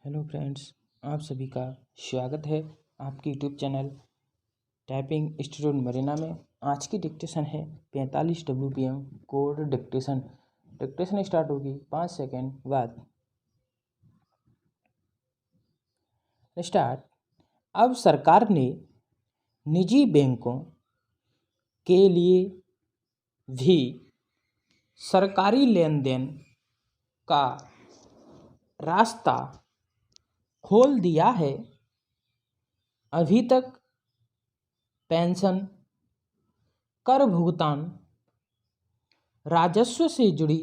Hello friends, आप सभी का स्वागत है आपके YouTube channel typing student Marina में। आज की डिक्टेशन है 45 WPM code dictation. Dictation start होगी 5 सेकेंड बाद। स्टार्ट। अब सरकार ने निजी बैंकों के लिए भी सरकारी लेन देन का रास्ता खोल दिया है। अभी तक पेंशन, कर भुगतान, राजस्व से जुड़ी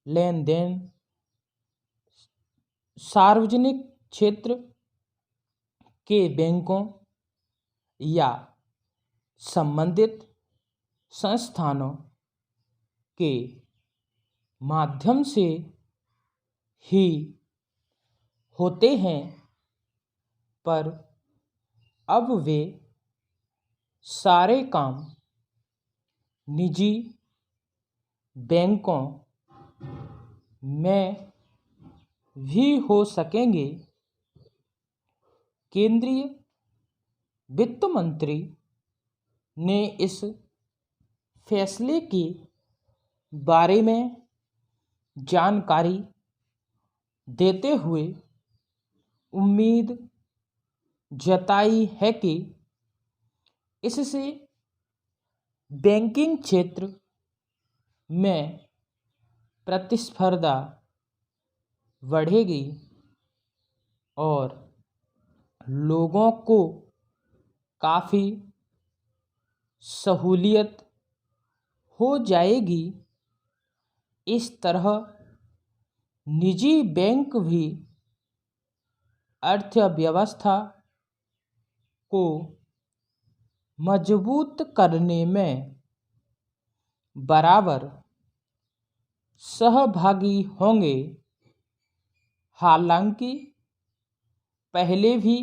लेन देन सार्वजनिक क्षेत्र के बैंकों या संबंधित संस्थानों के माध्यम से ही होते हैं, पर अब वे सारे काम निजी बैंकों में भी हो सकेंगे। केंद्रीय वित्त मंत्री ने इस फैसले के बारे में जानकारी देते हुए उम्मीद जताई है कि इससे बैंकिंग क्षेत्र में प्रतिस्पर्धा बढ़ेगी और लोगों को काफ़ी सहूलियत हो जाएगी। इस तरह निजी बैंक भी अर्थव्यवस्था को मजबूत करने में बराबर सहभागी होंगे। हालांकि पहले भी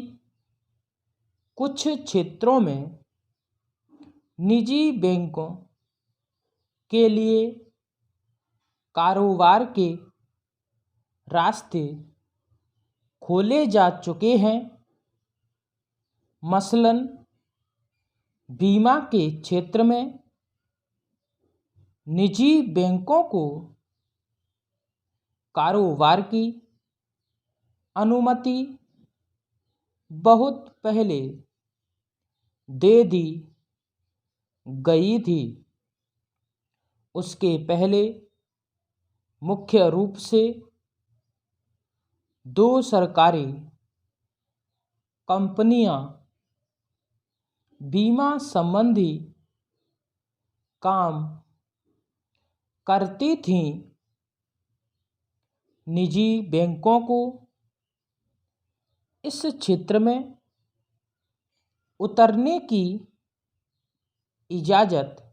कुछ क्षेत्रों में निजी बैंकों के लिए कारोबार के रास्ते खोले जा चुके हैं। मसलन बीमा के क्षेत्र में निजी बैंकों को कारोबार की अनुमति बहुत पहले दे दी गई थी। उसके पहले मुख्य रूप से 2 सरकारी कंपनियां बीमा संबंधी काम करती थीं। निजी बैंकों को इस क्षेत्र में उतरने की इजाज़त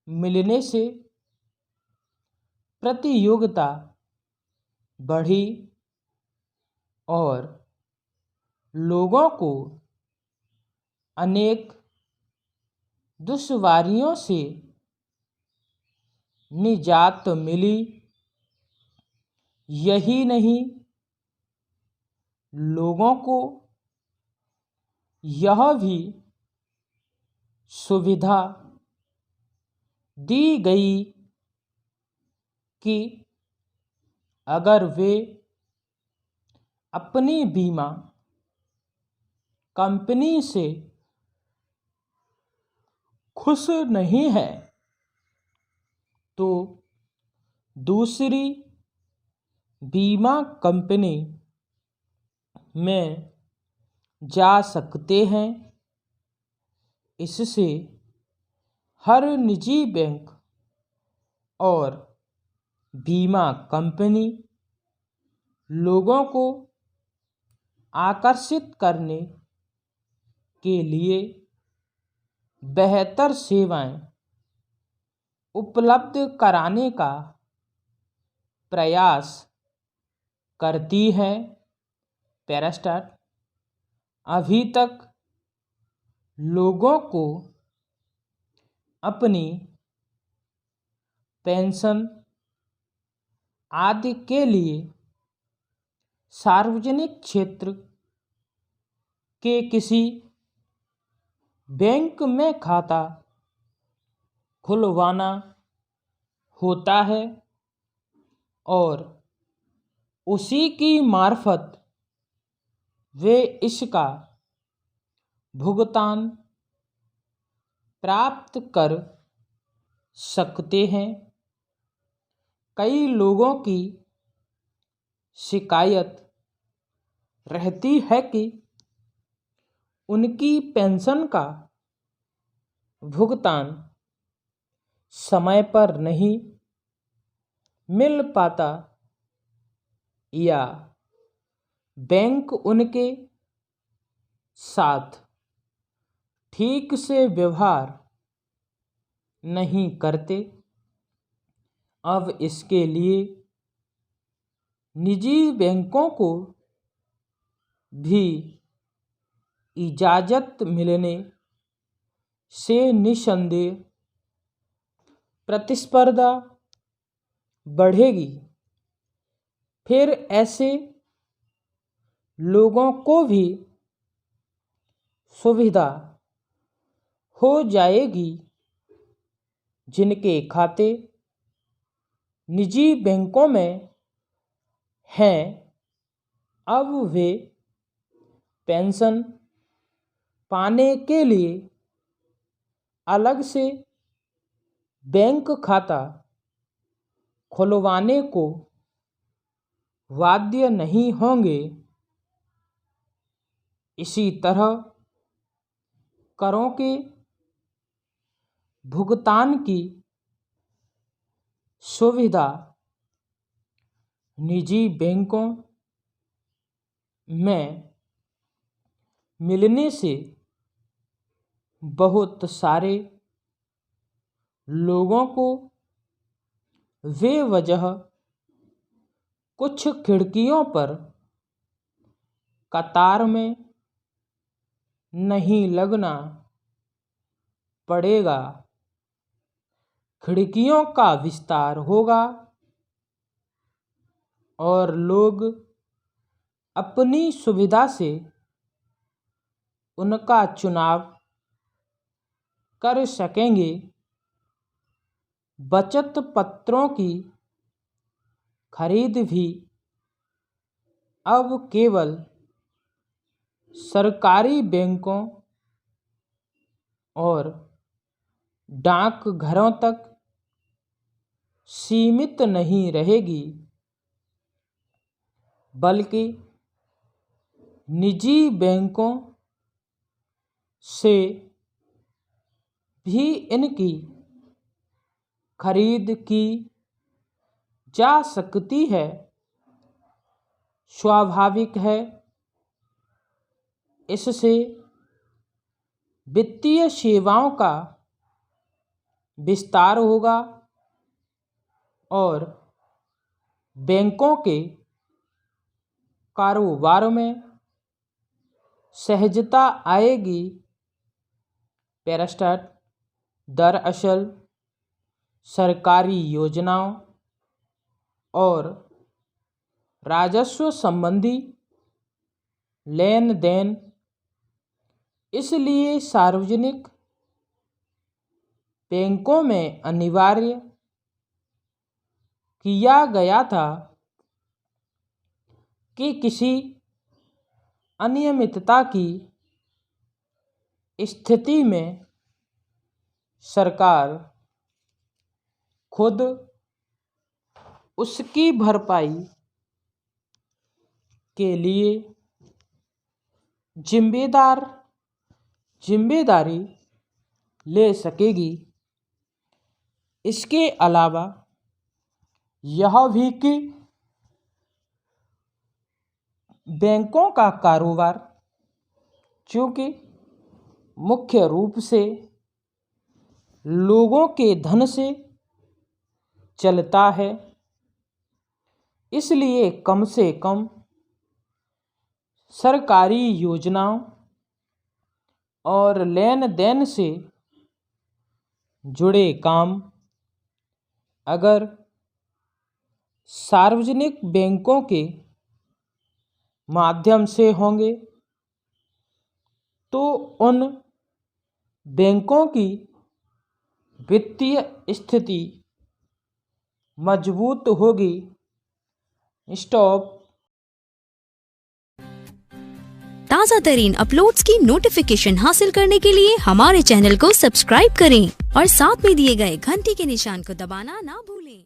मिलने से प्रतियोगिता बढ़ी और लोगों को अनेक दुश्वारियों से निजात मिली। यही नहीं, लोगों को यह भी सुविधा दी गई कि अगर वे अपनी बीमा कंपनी से खुश नहीं है तो दूसरी बीमा कंपनी में जा सकते हैं। इससे हर निजी बैंक और बीमा कंपनी लोगों को आकर्षित करने के लिए बेहतर सेवाएं उपलब्ध कराने का प्रयास करती है। पैरास्टार्ट। अभी तक लोगों को अपनी पेंशन आदि के लिए सार्वजनिक क्षेत्र के किसी बैंक में खाता खुलवाना होता है और उसी की मार्फत वे इसका भुगतान प्राप्त कर सकते हैं। कई लोगों की शिकायत रहती है कि उनकी पेंशन का भुगतान समय पर नहीं मिल पाता या बैंक उनके साथ ठीक से व्यवहार नहीं करते। अब इसके लिए निजी बैंकों को भी इजाज़त मिलने से निस्संदेह प्रतिस्पर्धा बढ़ेगी। फिर ऐसे लोगों को भी सुविधा हो जाएगी जिनके खाते निजी बैंकों में हैं। अब वे पेंशन पाने के लिए अलग से बैंक खाता खुलवाने को बाध्य नहीं होंगे। इसी तरह करों के भुगतान की सुविधा निजी बैंकों में मिलने से बहुत सारे लोगों को बेवजह कुछ खिड़कियों पर कतार में नहीं लगना पड़ेगा। खिड़कियों का विस्तार होगा और लोग अपनी सुविधा से उनका चुनाव कर सकेंगे। बचत पत्रों की खरीद भी अब केवल सरकारी बैंकों और डाकघरों तक सीमित नहीं रहेगी, बल्कि निजी बैंकों से भी इनकी खरीद की जा सकती है। स्वाभाविक है, इससे वित्तीय सेवाओं का विस्तार होगा और बैंकों के कारोबार में सहजता आएगी। पैरास्टाट दरअसल सरकारी योजनाओं और राजस्व संबंधी लेन देन इसलिए सार्वजनिक बैंकों में अनिवार्य किया गया था कि किसी अनियमितता की स्थिति में सरकार खुद उसकी भरपाई के लिए जिम्मेदारी ले सकेगी। इसके अलावा यह भी कि बैंकों का कारोबार चूँकि मुख्य रूप से लोगों के धन से चलता है, इसलिए कम से कम सरकारी योजनाओं और लेन देन से जुड़े काम अगर सार्वजनिक बैंकों के माध्यम से होंगे तो उन बैंकों की वित्तीय स्थिति मजबूत होगी। स्टॉप। ताज़ा तरीन अपलोड्स की नोटिफिकेशन हासिल करने के लिए हमारे चैनल को सब्सक्राइब करें और साथ में दिए गए घंटी के निशान को दबाना ना भूलें।